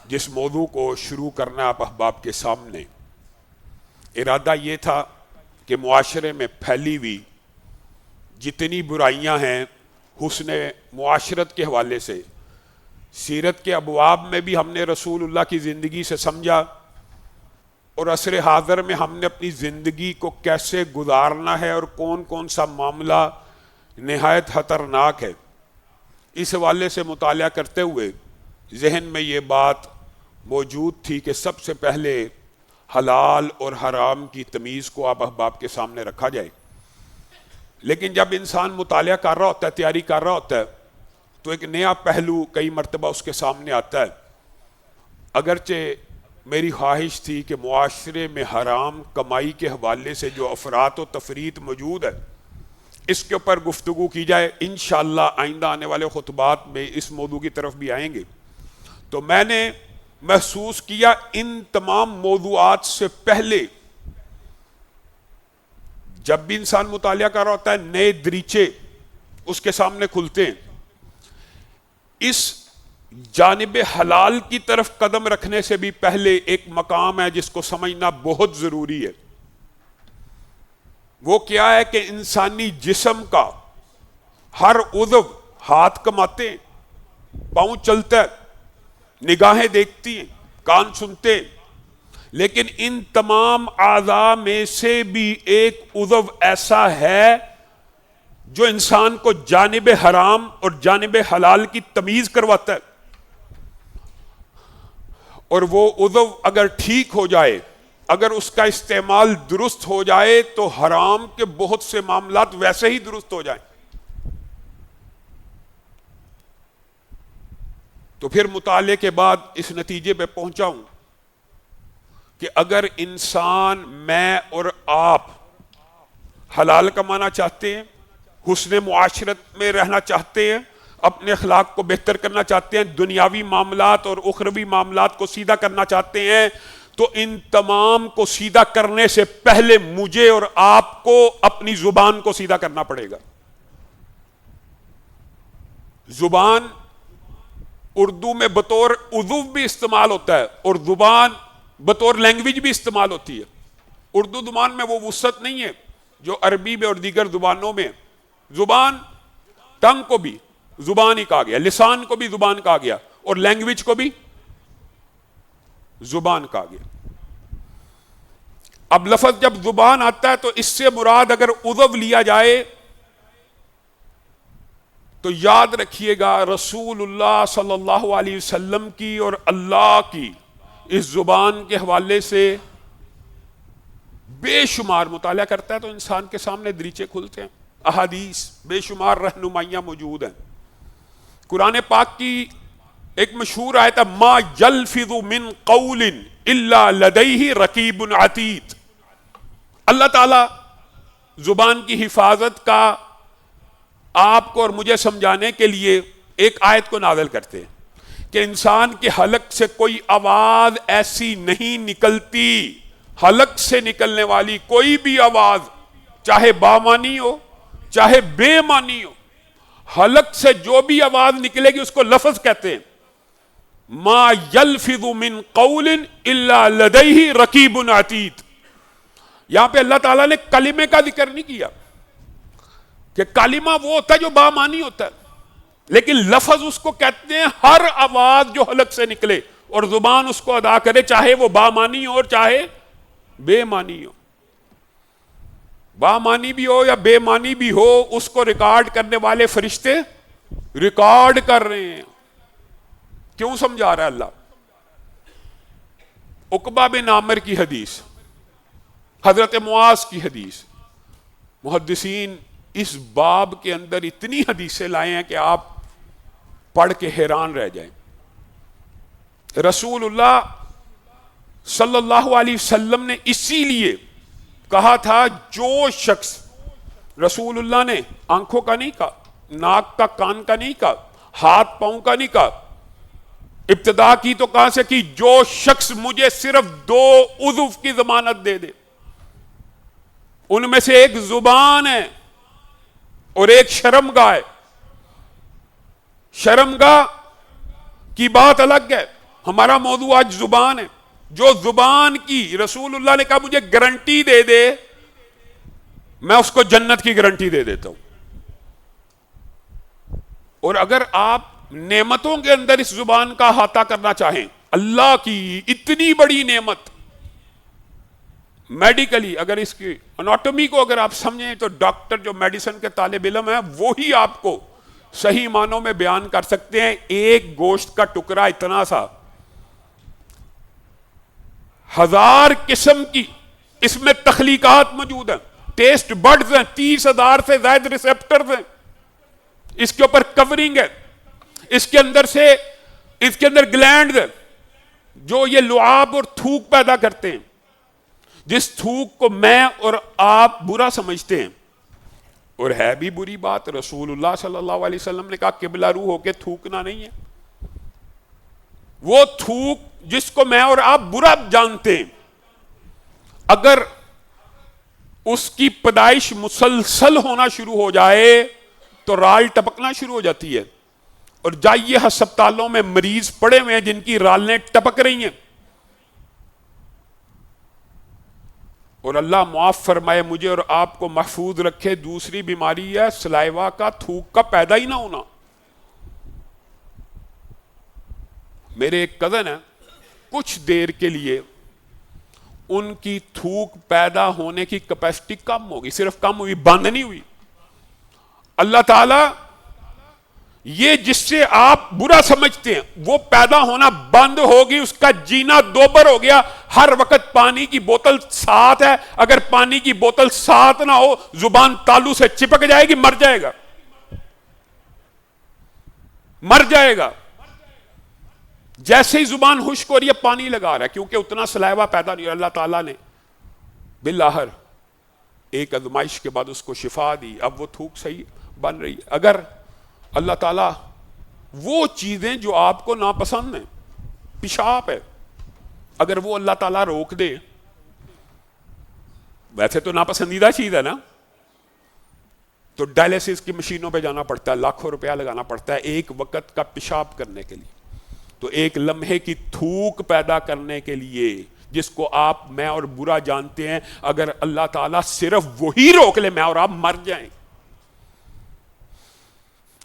جس موضوع کو شروع کرنا آپ احباب کے سامنے، ارادہ یہ تھا کہ معاشرے میں پھیلی ہوئی جتنی برائیاں ہیں حسن معاشرت کے حوالے سے، سیرت کے ابواب میں بھی ہم نے رسول اللہ کی زندگی سے سمجھا، اور عصر حاضر میں ہم نے اپنی زندگی کو کیسے گزارنا ہے اور کون کون سا معاملہ نہایت خطرناک ہے، اس حوالے سے مطالعہ کرتے ہوئے ذہن میں یہ بات موجود تھی کہ سب سے پہلے حلال اور حرام کی تمیز کو آپ احباب کے سامنے رکھا جائے۔ لیکن جب انسان مطالعہ کر رہا ہوتا ہے، تیاری کر رہا ہوتا ہے، تو ایک نیا پہلو کئی مرتبہ اس کے سامنے آتا ہے۔ اگرچہ میری خواہش تھی کہ معاشرے میں حرام کمائی کے حوالے سے جو افراط و تفریط موجود ہے اس کے اوپر گفتگو کی جائے، انشاءاللہ آئندہ آنے والے خطبات میں اس موضوع کی طرف بھی آئیں گے۔ تو میں نے محسوس کیا ان تمام موضوعات سے پہلے جب بھی انسان مطالعہ کر رہا ہوتا ہے نئے دریچے اس کے سامنے کھلتے ہیں۔ اس جانب حلال کی طرف قدم رکھنے سے بھی پہلے ایک مقام ہے جس کو سمجھنا بہت ضروری ہے۔ وہ کیا ہے کہ انسانی جسم کا ہر عضو، ہاتھ کماتے ہیں، پاؤں چلتا ہے، نگاہیں دیکھتی ہیں، کان سنتے ہیں، لیکن ان تمام اعضاء میں سے بھی ایک عضو ایسا ہے جو انسان کو جانب حرام اور جانب حلال کی تمیز کرواتا ہے، اور وہ عضو اگر ٹھیک ہو جائے، اگر اس کا استعمال درست ہو جائے تو حرام کے بہت سے معاملات ویسے ہی درست ہو جائیں۔ تو پھر مطالعے کے بعد اس نتیجے پہ پہنچا ہوں کہ اگر انسان، میں اور آپ حلال کمانا چاہتے ہیں، حسن معاشرت میں رہنا چاہتے ہیں، اپنے اخلاق کو بہتر کرنا چاہتے ہیں، دنیاوی معاملات اور اخروی معاملات کو سیدھا کرنا چاہتے ہیں، تو ان تمام کو سیدھا کرنے سے پہلے مجھے اور آپ کو اپنی زبان کو سیدھا کرنا پڑے گا۔ زبان اردو میں بطور عضو بھی استعمال ہوتا ہے اور زبان بطور لینگویج بھی استعمال ہوتی ہے۔ اردو زبان میں وہ وسعت نہیں ہے جو عربی میں اور دیگر زبانوں میں۔ زبان، ٹنگ کو بھی زبان ہی کہا گیا، لسان کو بھی زبان کہا گیا، اور لینگویج کو بھی زبان کہا گیا۔ اب لفظ جب زبان آتا ہے تو اس سے مراد اگر عضو لیا جائے تو یاد رکھیے گا رسول اللہ صلی اللہ علیہ وسلم کی اور اللہ کی اس زبان کے حوالے سے بے شمار مطالعہ کرتا ہے تو انسان کے سامنے دریچے کھلتے ہیں، احادیث بے شمار رہنمائیاں موجود ہیں۔ قرآن پاک کی ایک مشہور آیت ہے، ما یلفظ من قول الا لدیہ رقیب عتید۔ اللہ تعالی زبان کی حفاظت کا آپ کو اور مجھے سمجھانے کے لیے ایک آیت کو نازل کرتے ہیں کہ انسان کے حلق سے کوئی آواز ایسی نہیں نکلتی، حلق سے نکلنے والی کوئی بھی آواز چاہے بامانی ہو چاہے بے معنی ہو، حلق سے جو بھی آواز نکلے گی اس کو لفظ کہتے ہیں۔ ما یلفظ من قول الا لدیہ رقیب عتید۔ یہاں پہ اللہ تعالیٰ نے کلمے کا ذکر نہیں کیا کہ کلمہ وہ ہوتا ہے جو بامانی ہوتا ہے، لیکن لفظ اس کو کہتے ہیں ہر آواز جو حلق سے نکلے اور زبان اس کو ادا کرے، چاہے وہ بامانی ہو اور چاہے بے معنی ہو۔ بامانی بھی ہو یا بے معنی بھی ہو، اس کو ریکارڈ کرنے والے فرشتے ریکارڈ کر رہے ہیں۔ کیوں سمجھا رہا ہے اللہ؟ عقبہ بن عامر کی حدیث، حضرت معاذ کی حدیث، محدثین اس باب کے اندر اتنی حدیثیں لائے ہیں کہ آپ پڑھ کے حیران رہ جائیں۔ رسول اللہ صلی اللہ علیہ وسلم نے اسی لیے کہا تھا جو شخص، رسول اللہ نے آنکھوں کا نہیں کہا، ناک کا، کان کا نہیں کہا، ہاتھ پاؤں کا نہیں کہا، ابتدا کی تو کہاں سے کی؟ جو شخص مجھے صرف 2 عضو کی ضمانت دے دے، ان میں سے ایک زبان ہے اور ایک شرمگاہ ہے۔ شرمگاہ کی بات الگ ہے، ہمارا موضوع آج زبان ہے. جو زبان کی رسول اللہ نے کہا مجھے گارنٹی دے دے، میں اس کو جنت کی گارنٹی دے دیتا ہوں. اور اگر آپ نعمتوں کے اندر اس زبان کا احاطہ کرنا چاہیں، اللہ کی اتنی بڑی نعمت، میڈیکلی اگر اس کی اناٹومی کو اگر آپ سمجھیں تو ڈاکٹر جو میڈیسن کے طالب علم ہیں وہی آپ کو صحیح معنوں میں بیان کر سکتے ہیں. ایک گوشت کا ٹکڑا اتنا سا، 1000 قسم کی اس میں تخلیقات موجود ہیں، ٹیسٹ بڈز ہیں، 30,000 سے زائد ریسپٹرز ہیں، اس کے اوپر کورنگ ہے، اس کے اندر گلینڈز ہیں جو یہ لعاب اور تھوک پیدا کرتے ہیں. جس تھوک کو میں اور آپ برا سمجھتے ہیں، اور ہے بھی بری بات، رسول اللہ صلی اللہ علیہ وسلم نے کہا قبلہ رو ہو کے تھوکنا نہیں ہے. وہ تھوک جس کو میں اور آپ برا جانتے ہیں، اگر اس کی پیدائش مسلسل ہونا شروع ہو جائے تو رال ٹپکنا شروع ہو جاتی ہے. اور جائیے ہسپتالوں میں مریض پڑے ہوئے ہیں جن کی رالیں ٹپک رہی ہیں. اور اللہ معاف فرمائے مجھے اور آپ کو محفوظ رکھے، دوسری بیماری ہے سلائیوا کا، تھوک کا پیدا ہی نہ ہونا. میرے ایک کزن ہیں، کچھ دیر کے لیے ان کی تھوک پیدا ہونے کی کیپیسٹی کم ہوگی، صرف کم ہوئی، بند نہیں ہوئی. اللہ تعالی یہ جس سے آپ برا سمجھتے ہیں وہ پیدا ہونا بند ہوگی، اس کا جینا دوبر ہو گیا. ہر وقت پانی کی بوتل ساتھ ہے، اگر پانی کی بوتل ساتھ نہ ہو زبان تالو سے چپک جائے گی، مر جائے گا، مر جائے گا. جیسے ہی زبان خشک ہو رہی ہے پانی لگا رہا ہے، کیونکہ اتنا سلائیوا پیدا نہیں. اللہ تعالیٰ نے بالآخر ایک آزمائش کے بعد اس کو شفا دی، اب وہ تھوک صحیح بن رہی ہے. اگر اللہ تعالیٰ وہ چیزیں جو آپ کو ناپسند ہیں، پیشاب ہے، اگر وہ اللہ تعالیٰ روک دے، ویسے تو ناپسندیدہ چیز ہے نا، تو ڈائلیسس کی مشینوں پہ جانا پڑتا ہے، لاکھوں روپیہ لگانا پڑتا ہے ایک وقت کا پیشاب کرنے کے لیے. تو ایک لمحے کی تھوک پیدا کرنے کے لیے جس کو آپ میں اور برا جانتے ہیں، اگر اللہ تعالیٰ صرف وہی روک لے، میں اور آپ مر جائیں.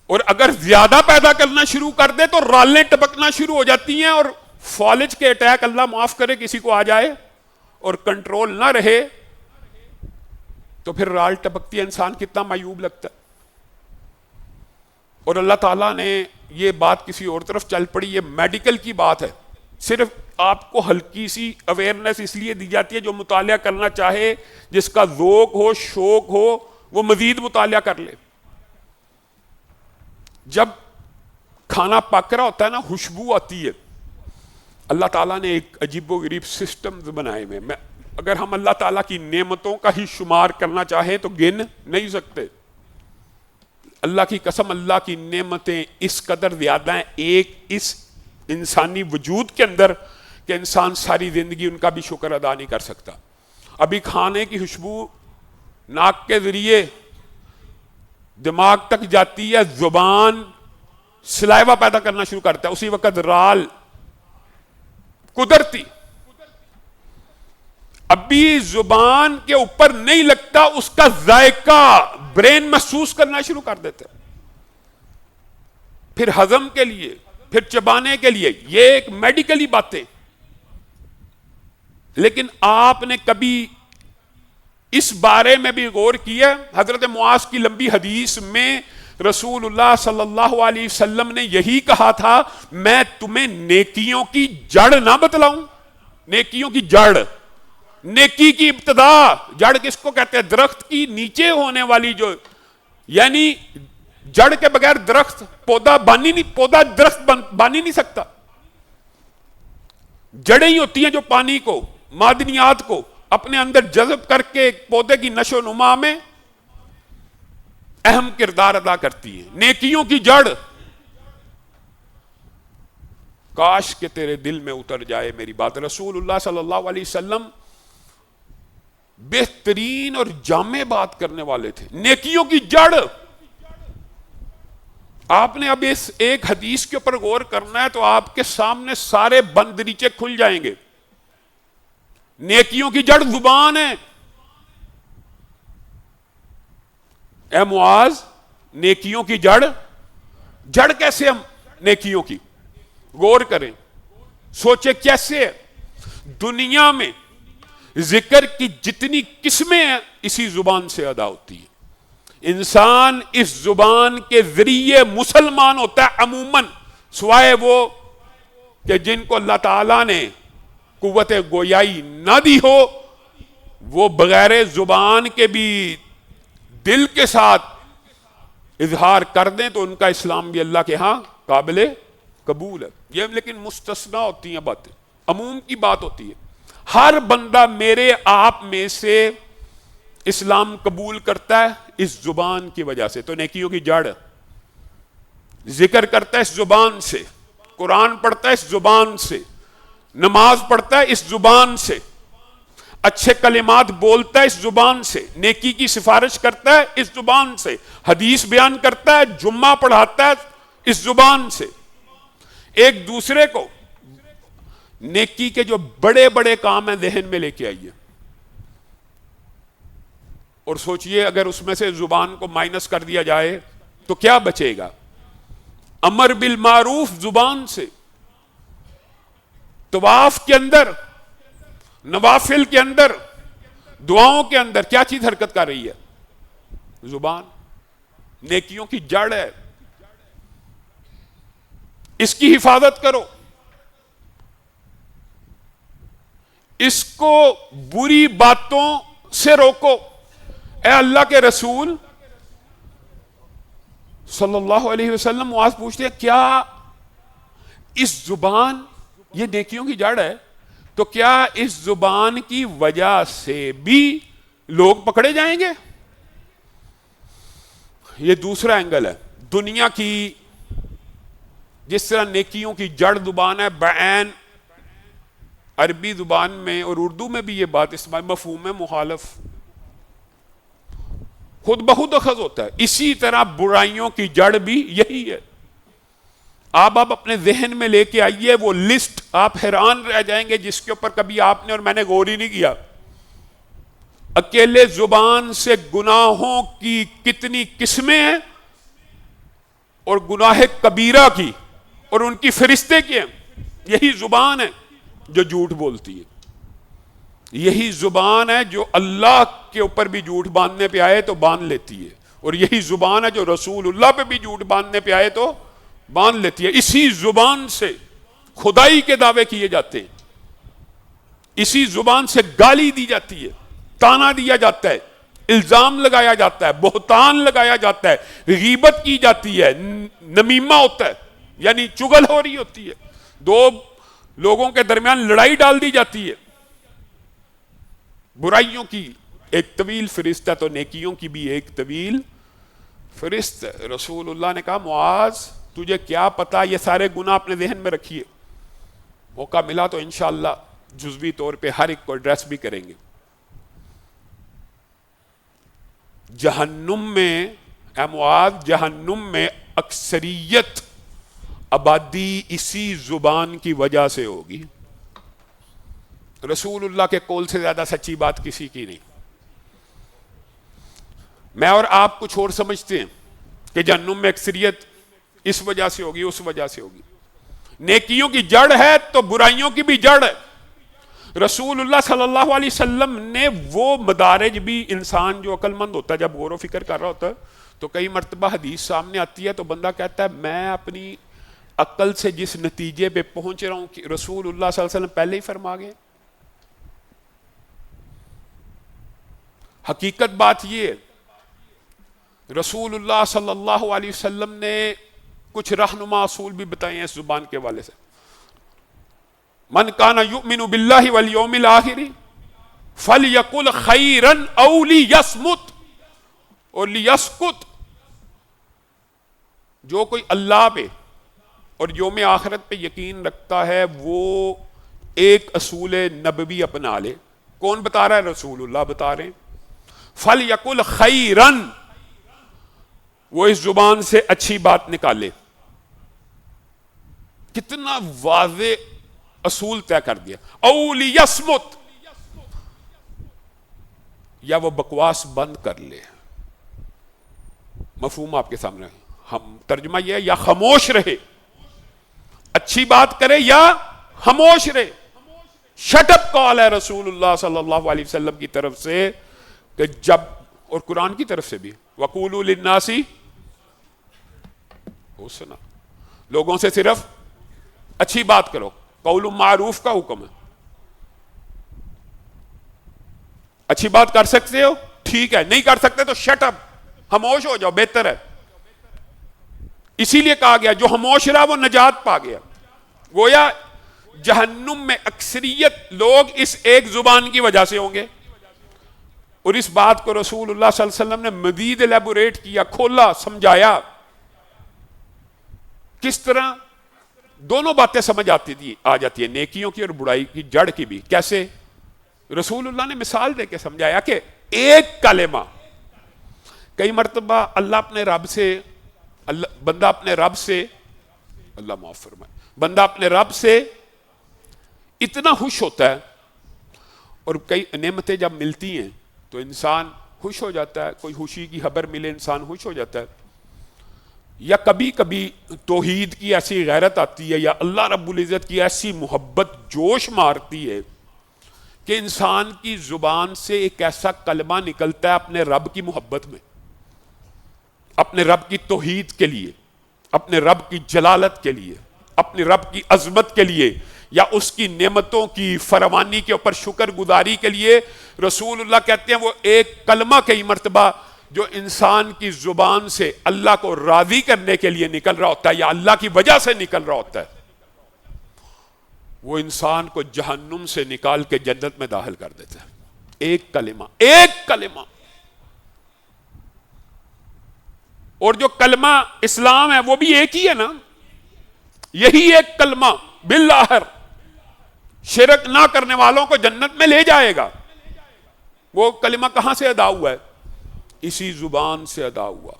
اور اگر زیادہ پیدا کرنا شروع کر دے تو رالیں ٹپکنا شروع ہو جاتی ہیں، اور فالج کے اٹیک اللہ معاف کرے کسی کو آ جائے اور کنٹرول نہ رہے تو پھر رال ٹپکتی ہے، انسان کتنا معیوب لگتا ہے. اور اللہ تعالیٰ نے یہ بات کسی اور طرف چل پڑی، یہ میڈیکل کی بات ہے، صرف آپ کو ہلکی سی اویئرنیس اس لیے دی جاتی ہے، جو مطالعہ کرنا چاہے، جس کا ذوق ہو، شوق ہو، وہ مزید مطالعہ کر لے. جب کھانا پک رہا ہوتا ہے نا، خوشبو آتی ہے. اللہ تعالیٰ نے ایک عجیب و غریب سسٹمز بنائے ہوئے، اگر ہم اللہ تعالیٰ کی نعمتوں کا ہی شمار کرنا چاہیں تو گن نہیں سکتے. اللہ کی قسم، اللہ کی نعمتیں اس قدر زیادہ ہیں ایک اس انسانی وجود کے اندر کہ انسان ساری زندگی ان کا بھی شکر ادا نہیں کر سکتا. ابھی کھانے کی خوشبو ناک کے ذریعے دماغ تک جاتی ہے، زبان سلائیوا پیدا کرنا شروع کرتا ہے، اسی وقت رال قدرتی ابھی زبان کے اوپر نہیں لگتا، اس کا ذائقہ برین محسوس کرنا شروع کر دیتے، پھر ہضم کے لیے، پھر چبانے کے لیے. یہ ایک میڈیکلی باتیں، لیکن آپ نے کبھی اس بارے میں بھی غور کیا؟ حضرت معاذ کی لمبی حدیث میں رسول اللہ صلی اللہ علیہ وسلم نے یہی کہا تھا، میں تمہیں نیکیوں کی جڑ نہ بتلاؤں؟ نیکیوں کی جڑ، نیکی کی ابتدا. جڑ کس کو کہتے ہیں؟ درخت کی نیچے ہونے والی جو، یعنی جڑ کے بغیر درخت پودا پودا درخت بن ہی نہیں سکتا. جڑیں ہی ہوتی ہیں جو پانی کو، معدنیات کو اپنے اندر جذب کر کے پودے کی نشو و نما میں اہم کردار ادا کرتی ہے. نیکیوں کی جڑ، کاش کہ تیرے دل میں اتر جائے میری بات. رسول اللہ صلی اللہ علیہ وسلم بہترین اور جامع بات کرنے والے تھے. نیکیوں کی جڑ، آپ نے اب اس ایک حدیث کے اوپر غور کرنا ہے تو آپ کے سامنے سارے بند دریچے کھل جائیں گے. نیکیوں کی جڑ زبان ہے. اے معاذ، نیکیوں کی جڑ کیسے؟ ہم نیکیوں کی غور کریں، سوچے کیسے ہے. دنیا میں ذکر کی جتنی قسمیں ہیں اسی زبان سے ادا ہوتی ہے. انسان اس زبان کے ذریعے مسلمان ہوتا ہے عموماً، سوائے وہ کہ جن کو اللہ تعالیٰ نے قوت گویائی نہ دی ہو، وہ بغیر زبان کے بھی دل کے ساتھ اظہار کر دیں تو ان کا اسلام بھی اللہ کے ہاں قابل قبول ہے. یہ لیکن مستثنا ہوتی ہیں باتیں، عموم کی بات ہوتی ہے. ہر بندہ میرے آپ میں سے اسلام قبول کرتا ہے اس زبان کی وجہ سے. تو نیکیوں کی جڑ، ذکر کرتا ہے اس زبان سے، قرآن پڑھتا ہے اس زبان سے، نماز پڑھتا ہے اس زبان سے، اچھے کلمات بولتا ہے اس زبان سے، نیکی کی سفارش کرتا ہے اس زبان سے، حدیث بیان کرتا ہے، جمعہ پڑھاتا ہے اس زبان سے. ایک دوسرے کو نیکی کے جو بڑے بڑے کام ہیں ذہن میں لے کے آئیے اور سوچئے اگر اس میں سے زبان کو مائنس کر دیا جائے تو کیا بچے گا؟ امر بالمعروف زبان سے، طواف کے اندر، نوافل کے اندر، دعاؤں کے اندر کیا چیز حرکت کر رہی ہے؟ زبان. نیکیوں کی جڑ ہے، اس کی حفاظت کرو، اس کو بری باتوں سے روکو. اے اللہ کے رسول صلی اللہ علیہ وسلم، معاذ پوچھتے ہیں کیا اس زبان، یہ نیکیوں کی جڑ ہے، تو کیا اس زبان کی وجہ سے بھی لوگ پکڑے جائیں گے؟ یہ دوسرا اینگل ہے. دنیا کی جس طرح نیکیوں کی جڑ زبان ہے، بعین عربی زبان میں اور اردو میں بھی یہ بات استعمال، مفہوم مخالف خود بخود اخذ ہوتا ہے. اسی طرح برائیوں کی جڑ بھی یہی ہے. آپ اپنے ذہن میں لے کے آئیے وہ لسٹ، آپ حیران رہ جائیں گے جس کے اوپر کبھی آپ نے اور میں نے غور ہی نہیں کیا. اکیلے زبان سے گناہوں کی کتنی قسمیں ہیں، اور گناہ کبیرہ کی اور ان کی فرشتے کے ہیں. یہی زبان ہے جو جھوٹ بولتی ہے، یہی زبان ہے جو اللہ کے اوپر بھی جھوٹ باندھنے پہ آئے تو باندھ لیتی ہے، اور یہی زبان ہے جو رسول اللہ پہ بھی جھوٹ باندھنے پہ آئے تو باندھ لیتی ہے. اسی زبان سے خدائی کے دعوے کیے جاتے ہیں، اسی زبان سے گالی دی جاتی ہے، تانا دیا جاتا ہے، الزام لگایا جاتا ہے، بہتان لگایا جاتا ہے، غیبت کی جاتی ہے، نمیمہ ہوتا ہے یعنی چغل ہو رہی ہوتی ہے، دو لوگوں کے درمیان لڑائی ڈال دی جاتی ہے. برائیوں کی ایک طویل فہرست ہے تو نیکیوں کی بھی ایک طویل فہرست ہے. رسول اللہ نے کہا معاذ تجھے کیا پتا، یہ سارے گناہ اپنے ذہن میں رکھیے، موقع ملا تو انشاءاللہ جزوی طور پہ ہر ایک کو ایڈریس بھی کریں گے. جہنم میں اے معاذ، جہنم میں اکثریت آبادی اسی زبان کی وجہ سے ہوگی. رسول اللہ کے قول سے زیادہ سچی بات کسی کی نہیں. میں اور آپ کچھ اور سمجھتے ہیں کہ جہنم میں اکثریت اس وجہ سے ہوگی، اس وجہ سے ہوگی. نیکیوں کی جڑ ہے تو برائیوں کی بھی جڑ ہے. رسول اللہ صلی اللہ علیہ وسلم نے وہ مدارج بھی، انسان جو عقل مند ہوتا ہے جب غور و فکر کر رہا ہوتا ہے تو کئی مرتبہ حدیث سامنے آتی ہے تو بندہ کہتا ہے میں اپنی عقل سے جس نتیجے پہ پہنچ رہا ہوں کہ رسول اللہ صلی اللہ علیہ وسلم پہلے ہی فرما گئے. حقیقت بات یہ ہے رسول اللہ صلی اللہ علیہ وسلم نے کچھ رہنما اصول بھی بتائے ہیں اس زبان کے والے سے. من کان یؤمن باللہ والیوم الآخر فلیقل خیرا او لیصمت اور لیسکت. جو کوئی اللہ پہ اور یوم آخرت پہ یقین رکھتا ہے وہ ایک اصول نبوی اپنا لے. کون بتا رہا ہے؟ رسول اللہ بتا رہے ہیں. فَلْيَقُلْ خَيْرًا، وہ اس زبان سے اچھی بات نکالے. کتنا واضح اصول طے کر دیا. او لیصمت، یا وہ بکواس بند کر لے. مفہوم آپ کے سامنے. ہم ترجمہ یہ ہے یا خاموش رہے، اچھی بات کرے یا خاموش رہے. شٹ اپ کال ہے رسول اللہ صلی اللہ علیہ وسلم کی طرف سے کہ جب، اور قرآن کی طرف سے بھی، وَقُولُوا لِلنَّاسِ حسنا، لوگوں سے صرف اچھی بات کرو. قول معروف کا حکم ہے. اچھی بات کر سکتے ہو ٹھیک ہے، نہیں کر سکتے تو شٹ اپ، خاموش ہو جاؤ، بہتر ہے. اسی لیے کہا گیا جو خاموش رہا وہ نجات پا گیا. گویا جہنم میں اکثریت لوگ اس ایک زبان کی وجہ سے ہوں گے. اور اس بات کو رسول اللہ صلی اللہ علیہ وسلم نے مزید الیبوریٹ کیا، کھولا، سمجھایا. کس طرح دونوں باتیں سمجھ آ جاتی ہیں، نیکیوں کی اور برائی کی جڑ کی بھی. کیسے؟ رسول اللہ نے مثال دے کے سمجھایا کہ ایک کلمہ، کئی مرتبہ اللہ اپنے رب سے، بندہ اپنے رب سے، اللہ معاف فرمائے، بندہ اپنے رب سے اتنا خوش ہوتا ہے، اور کئی نعمتیں جب ملتی ہیں تو انسان خوش ہو جاتا ہے. کوئی خوشی کی خبر ملے انسان خوش ہو جاتا ہے. یا کبھی کبھی توحید کی ایسی غیرت آتی ہے، یا اللہ رب العزت کی ایسی محبت جوش مارتی ہے کہ انسان کی زبان سے ایک ایسا کلمہ نکلتا ہے اپنے رب کی محبت میں، اپنے رب کی توحید کے لیے، اپنے رب کی جلالت کے لیے، اپنے رب کی عظمت کے لیے، یا اس کی نعمتوں کی فراوانی کے اوپر شکر گزاری کے لیے. رسول اللہ کہتے ہیں وہ ایک کلمہ کئی مرتبہ جو انسان کی زبان سے اللہ کو راضی کرنے کے لیے نکل رہا ہوتا ہے یا اللہ کی وجہ سے نکل رہا ہوتا ہے، وہ انسان کو جہنم سے نکال کے جنت میں داخل کر دیتا ہے. ایک کلمہ، ایک کلمہ. اور جو کلمہ اسلام ہے وہ بھی ایک ہی ہے نا، یہی ایک کلمہ بالآخر شرک نہ کرنے والوں کو جنت میں لے جائے گا. وہ کلمہ کہاں سے ادا ہوا ہے؟ اسی زبان سے ادا ہوا.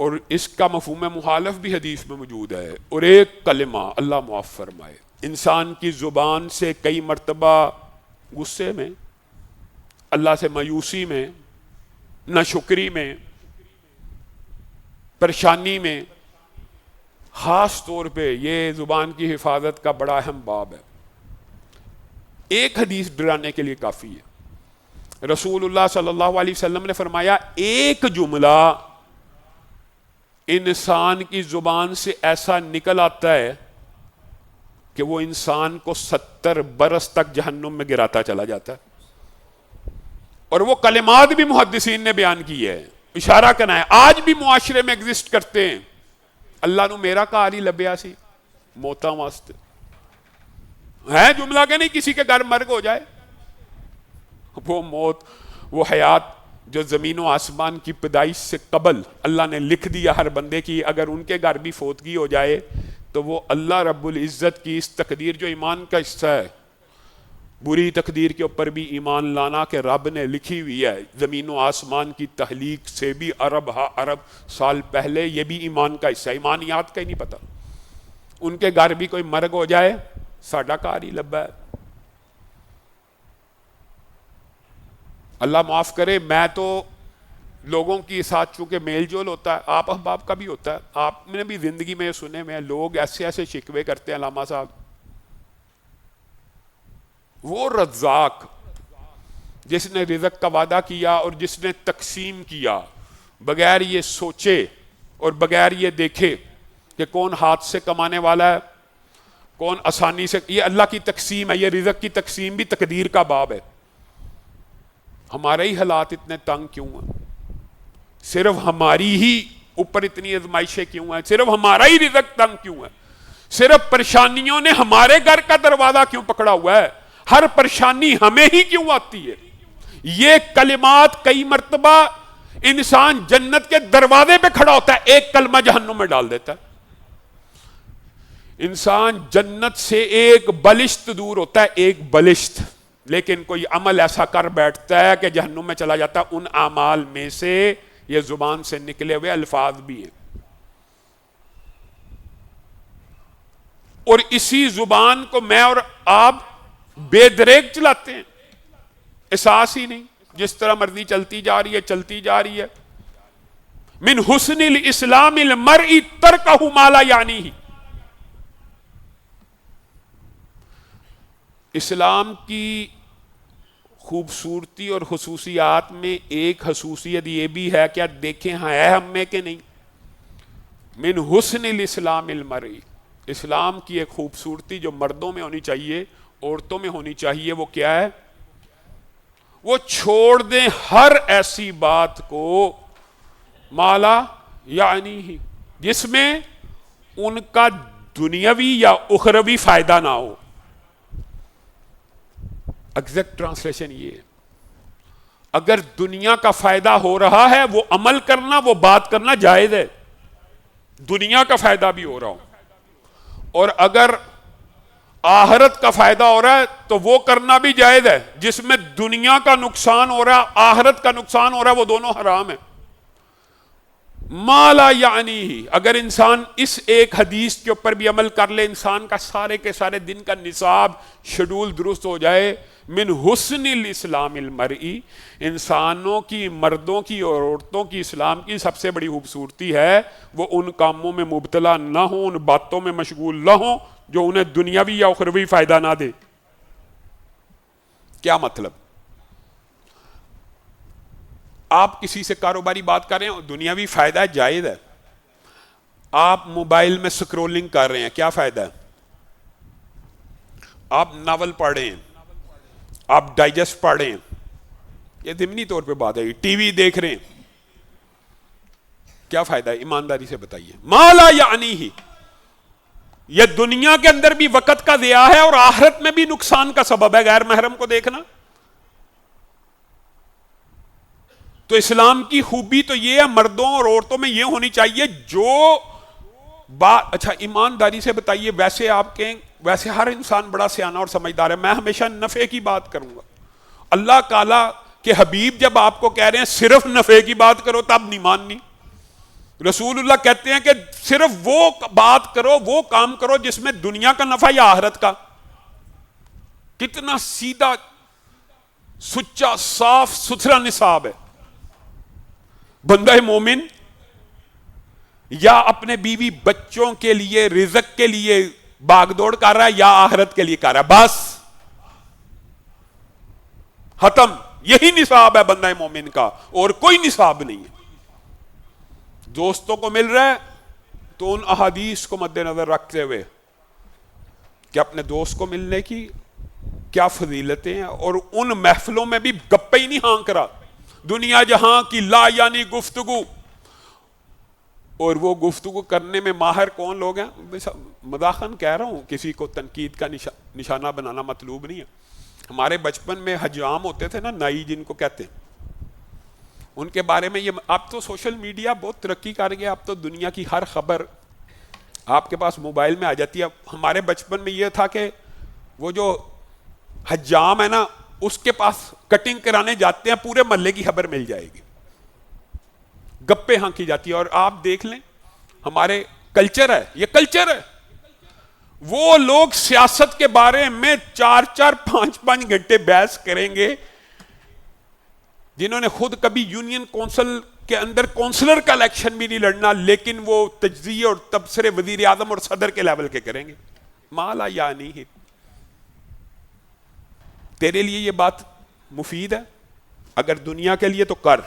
اور اس کا مفہوم مخالف بھی حدیث میں موجود ہے. اور ایک کلمہ، اللہ معاف فرمائے، انسان کی زبان سے کئی مرتبہ غصے میں، اللہ سے مایوسی میں، ناشکری میں، پریشانی میں، خاص طور پہ یہ زبان کی حفاظت کا بڑا اہم باب ہے. ایک حدیث ڈرانے کے لیے کافی ہے. رسول اللہ صلی اللہ علیہ وسلم نے فرمایا ایک جملہ انسان کی زبان سے ایسا نکل آتا ہے کہ وہ انسان کو 70 برس تک جہنم میں گراتا چلا جاتا ہے. اور وہ کلمات بھی محدثین نے بیان کی ہے، اشارہ کرنا ہے آج بھی معاشرے میں ایگزسٹ کرتے ہیں. اللہ نو میرا کار ہی لبیا سی موتاں واسطے ہے جملہ کہ نہیں، کسی کے گھر مرگ ہو جائے، وہ موت، وہ حیات جو زمین و آسمان کی پیدائش سے قبل اللہ نے لکھ دیا ہر بندے کی، اگر ان کے گھر بھی فوتگی ہو جائے تو وہ اللہ رب العزت کی اس تقدیر جو ایمان کا حصہ ہے، بری تقدیر کے اوپر بھی ایمان لانا کہ رب نے لکھی ہوئی ہے زمین و آسمان کی تخلیق سے بھی ارب سال پہلے، یہ بھی ایمان کا حصہ ہے. ایمانیات کا ہی نہیں پتہ. ان کے گھر بھی کوئی مرگ ہو جائے ساڈا کار ہی لبا ہے. اللہ معاف کرے، میں تو لوگوں کے ساتھ چونکہ میل جول ہوتا ہے، آپ احباب کا بھی ہوتا ہے، آپ نے بھی زندگی میں سنے میں لوگ ایسے ایسے شکوے کرتے ہیں. علامہ صاحب، وہ رزاق جس نے رزق کا وعدہ کیا اور جس نے تقسیم کیا بغیر یہ سوچے اور بغیر یہ دیکھے کہ کون ہاتھ سے کمانے والا ہے، کون آسانی سے، یہ اللہ کی تقسیم ہے. یہ رزق کی تقسیم بھی تقدیر کا باب ہے. ہمارے ہی حالات اتنے تنگ کیوں ہیں؟ صرف ہماری ہی اوپر اتنی آزمائشیں کیوں ہیں؟ صرف ہمارا ہی رزق تنگ کیوں ہے؟ صرف پریشانیوں نے ہمارے گھر کا دروازہ کیوں پکڑا ہوا ہے؟ ہر پریشانی ہمیں ہی کیوں آتی ہے؟ یہ کلمات کئی مرتبہ انسان جنت کے دروازے پہ کھڑا ہوتا ہے، ایک کلمہ جہنم میں ڈال دیتا ہے. انسان جنت سے ایک بلشت دور ہوتا ہے، ایک بلشت. لیکن کوئی عمل ایسا کر بیٹھتا ہے کہ جہنم میں چلا جاتا ہے. ان اعمال میں سے یہ زبان سے نکلے ہوئے الفاظ بھی ہیں. اور اسی زبان کو میں اور آپ بے دریغ چلاتے ہیں, احساس ہی نہیں, جس طرح مرضی چلتی جا رہی ہے. من حسن الاسلام المرء ترکہ ما لا یعنیہ. اسلام کی خوبصورتی اور خصوصیات میں ایک خصوصیت یہ بھی ہے, کیا دیکھیں ہے ہم میں کہ نہیں. من حسن الاسلام المرء, اسلام کی ایک خوبصورتی جو مردوں میں ہونی چاہیے, عورتوں میں ہونی چاہیے, وہ کیا ہے؟ وہ چھوڑ دیں ہر ایسی بات کو مالا یعنی ہی, جس میں ان کا دنیاوی یا اخروی فائدہ نہ ہو. ایگزیکٹ ٹرانسلیشن یہ ہے, اگر دنیا کا فائدہ ہو رہا ہے وہ عمل کرنا, وہ بات کرنا جائز ہے, دنیا کا فائدہ بھی ہو رہا ہو. اور اگر آخرت کا فائدہ ہو رہا ہے تو وہ کرنا بھی جائز ہے. جس میں دنیا کا نقصان ہو رہا ہے, آخرت کا نقصان ہو رہا ہے, وہ دونوں حرام ہیں. ما لا یعنی ہی, اگر انسان اس ایک حدیث کے اوپر بھی عمل کر لے, انسان کا سارے کے سارے دن کا نصاب شیڈول درست ہو جائے. من حسن الاسلام المرئی, انسانوں کی, مردوں کی اور عورتوں کی اسلام کی سب سے بڑی خوبصورتی ہے وہ ان کاموں میں مبتلا نہ ہوں, ان باتوں میں مشغول نہ ہوں جو انہیں دنیاوی یا اخروی فائدہ نہ دے. کیا مطلب؟ آپ کسی سے کاروباری بات کر رہے ہیں, دنیاوی فائدہ جائز ہے. آپ موبائل میں سکرولنگ کر رہے ہیں, کیا فائدہ ہے؟ آپ ناول پڑھ رہے ہیں, آپ ڈائجسٹ پڑھ رہے ہیں, یہ ضمنی طور پہ بات ہے. ٹی وی دیکھ رہے ہیں, کیا فائدہ ہے؟ ایمانداری سے بتائیے. ما لا یعنی ہی, یہ دنیا کے اندر بھی وقت کا ضیاع ہے اور آخرت میں بھی نقصان کا سبب ہے. غیر محرم کو دیکھنا. تو اسلام کی خوبی تو یہ ہے, مردوں اور عورتوں میں یہ ہونی چاہیے جو بات. اچھا ایمانداری سے بتائیے, ویسے آپ کہیں ویسے ہر انسان بڑا سیانہ اور سمجھدار ہے, میں ہمیشہ نفع کی بات کروں گا. اللہ تعالیٰ کے حبیب جب آپ کو کہہ رہے ہیں صرف نفع کی بات کرو تب نہیں ماننی. رسول اللہ کہتے ہیں کہ صرف وہ بات کرو, وہ کام کرو جس میں دنیا کا نفع یا آخرت کا. کتنا سیدھا سچا صاف ستھرا نصاب ہے. بندہ مومن یا اپنے بیوی بچوں کے لیے رزق کے لیے باغ دوڑ کر رہا ہے یا آخرت کے لیے کر رہا ہے, بس ختم. یہی نصاب ہے بندہ مومن کا, اور کوئی نصاب نہیں ہے. دوستوں کو مل رہا ہے تو ان احادیث کو مد نظر رکھتے ہوئے کہ اپنے دوست کو ملنے کی کیا فضیلتیں ہیں, اور ان محفلوں میں بھی گپے ہی نہیں ہانک رہا, دنیا جہاں کی لا یعنی گفتگو. اور وہ گفتگو کرنے میں ماہر کون لوگ ہیں؟ مذاقاً کہہ رہا ہوں, کسی کو تنقید کا نشانہ بنانا مطلوب نہیں ہے. ہمارے بچپن میں حجام ہوتے تھے نا, نائی جن کو کہتے ہیں, ان کے بارے میں یہ, اب تو سوشل میڈیا بہت ترقی کر گیا, اب تو دنیا کی ہر خبر آپ کے پاس موبائل میں آ جاتی ہے. ہمارے بچپن میں یہ تھا کہ وہ جو حجام ہے نا, اس کے پاس کٹنگ کرانے جاتے ہیں, پورے محلے کی خبر مل جائے گی, گپے ہانکی جاتی ہے. اور آپ دیکھ لیں ہمارے کلچر ہے, یہ کلچر ہے. وہ لوگ سیاست کے بارے میں 4-4 5-5 گھنٹے بحث کریں گے جنہوں نے خود کبھی یونین کونسل کے اندر کونسلر کا الیکشن بھی نہیں لڑنا, لیکن وہ تجزیے اور تبصرے وزیر اعظم اور صدر کے لیول کے کریں گے. مالا یعنی ہی. تیرے لیے یہ بات مفید ہے, اگر دنیا کے لیے تو کر,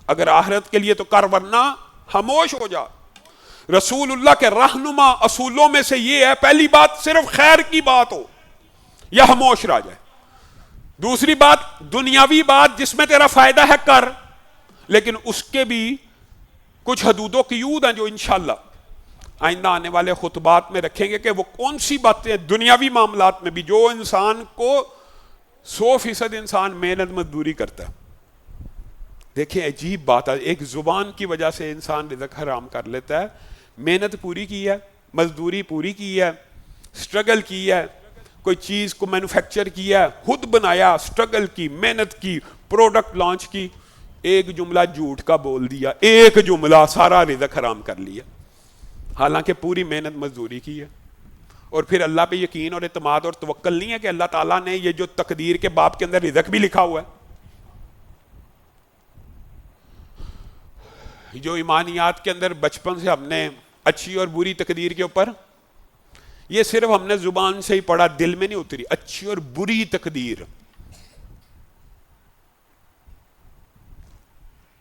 اگر آخرت کے لیے تو کر, ورنہ خاموش ہو جا. رسول اللہ کے رہنما اصولوں میں سے یہ ہے, پہلی بات صرف خیر کی بات ہو یا خاموش رہ جائے. دوسری بات دنیاوی بات جس میں تیرا فائدہ ہے کر, لیکن اس کے بھی کچھ حدود و قیود ہیں جو انشاءاللہ آئندہ آنے والے خطبات میں رکھیں گے کہ وہ کون سی باتیں دنیاوی معاملات میں بھی جو انسان کو 100% انسان محنت مزدوری کرتا ہے. دیکھیں عجیب بات ہے, ایک زبان کی وجہ سے انسان رزق حرام کر لیتا ہے. محنت پوری کی ہے, مزدوری پوری کی ہے, سٹرگل کی ہے, کوئی چیز کو مینوفیکچر کیا، خود بنایا، سٹرگل کی، محنت کی، پروڈکٹ لانچ کی، ایک جملہ جھوٹ کا بول دیا، ایک جملہ سارا رزق حرام کر لیا، حالانکہ پوری محنت مزدوری کی ہے۔ اور پھر اللہ پہ یقین اور اعتماد اور توکل نہیں ہے کہ اللہ تعالیٰ نے یہ جو تقدیر کے باب کے اندر رزق بھی لکھا ہوا ہے، جو ایمانیات کے اندر بچپن سے ہم نے اچھی اور بری تقدیر کے اوپر، یہ صرف ہم نے زبان سے ہی پڑھا، دل میں نہیں اتری، اچھی اور بری تقدیر۔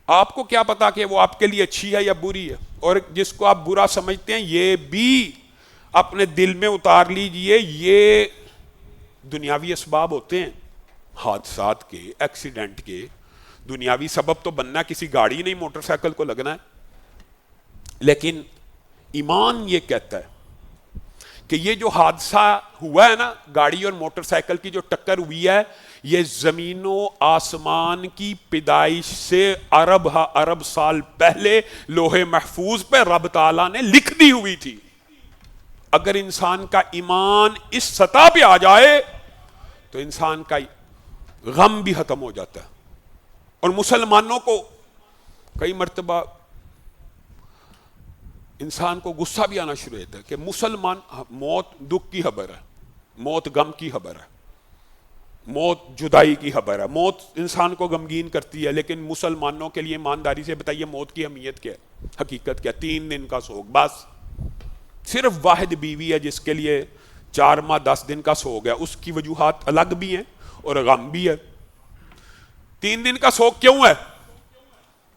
آپ کو کیا پتا کہ وہ آپ کے لیے اچھی ہے یا بری ہے؟ اور جس کو آپ برا سمجھتے ہیں یہ بھی اپنے دل میں اتار لیجئے، یہ دنیاوی اسباب ہوتے ہیں، حادثات کے، ایکسیڈنٹ کے۔ دنیاوی سبب تو بننا کسی گاڑی نہیں، موٹر سائیکل کو لگنا ہے، لیکن ایمان یہ کہتا ہے کہ یہ جو حادثہ ہوا ہے نا، گاڑی اور موٹر سائیکل کی جو ٹکر ہوئی ہے، یہ زمین و آسمان کی پیدائش سے ارب سال پہلے لوح محفوظ پہ رب تعالیٰ نے لکھ دی ہوئی تھی۔ اگر انسان کا ایمان اس سطح پہ آ جائے تو انسان کا غم بھی ختم ہو جاتا ہے۔ اور مسلمانوں کو کئی مرتبہ انسان کو غصہ بھی آنا شروع ہوتا ہے کہ مسلمان، موت دکھ کی خبر ہے، موت غم کی خبر ہے، موت جدائی کی خبر ہے، موت انسان کو غمگین کرتی ہے، لیکن مسلمانوں کے لیے ایمانداری سے بتائیے موت کی اہمیت کیا ہے، حقیقت کیا ہے؟ 3 دن کا سوگ، بس۔ صرف واحد بیوی ہے جس کے لیے 4 ماہ 10 دن کا سوگ ہے، اس کی وجوہات الگ بھی ہیں اور غم بھی ہے۔ 3 دن کا سوگ کیوں ہے؟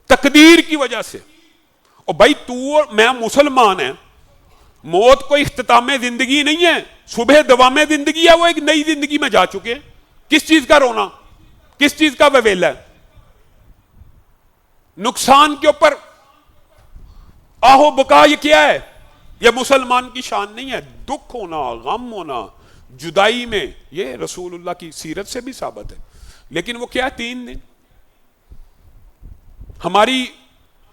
تقدیر کی وجہ سے۔ اور بھائی تو اور میں مسلمان ہیں، موت کوئی اختتام زندگی نہیں ہے، صبح دوام زندگی ہے، وہ ایک نئی زندگی میں جا چکے۔ کس چیز کا رونا، کس چیز کا ویلا ہے؟ نقصان کے اوپر آہو بکا یہ کیا ہے؟ یہ مسلمان کی شان نہیں ہے۔ دکھ ہونا، غم ہونا، جدائی میں، یہ رسول اللہ کی سیرت سے بھی ثابت ہے، لیکن وہ کیا ہے؟ 3 دن۔ ہماری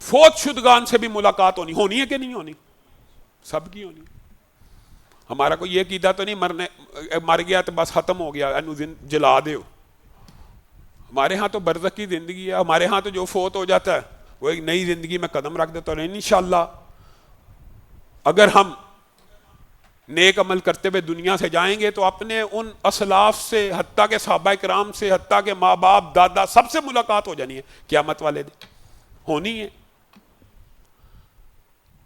فوت شدگان سے بھی ملاقات ہونی ہے کہ نہیں ہونی؟ سب کی ہونی ہے۔ ہمارا کوئی یہ عقیدہ تو نہیں مر گیا تو بس ختم ہو گیا، جلا دے۔ ہمارے ہاں تو برزخی زندگی ہے، ہمارے ہاں تو جو فوت ہو جاتا ہے وہ ایک نئی زندگی میں قدم رکھ دیتا ہے۔ انشاءاللہ اگر ہم نیک عمل کرتے ہوئے دنیا سے جائیں گے تو اپنے ان اسلاف سے، حتیٰ کہ صحابہ کرام سے، حتیٰ کہ ماں باپ، دادا، سب سے ملاقات ہو جانی ہے قیامت والے دن، ہونی ہے۔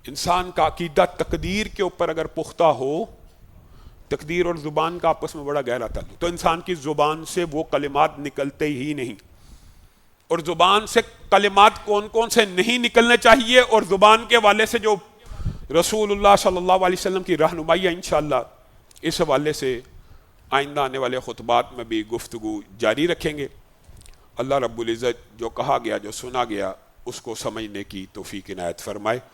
انسان کا عقیدہ تقدیر کے اوپر اگر پختہ ہو، تقدیر اور زبان کا آپس میں بڑا گہرا تعلق، تو انسان کی زبان سے وہ کلمات نکلتے ہی نہیں۔ اور زبان سے کلمات کون کون سے نہیں نکلنے چاہیے، اور زبان کے حوالے سے جو رسول اللہ صلی اللہ علیہ وسلم کی رہنمائی ہے، انشاءاللہ اس حوالے سے آئندہ آنے والے خطبات میں بھی گفتگو جاری رکھیں گے۔ اللہ رب العزت جو کہا گیا، جو سنا گیا، اس کو سمجھنے کی توفیق عنایت فرمائے۔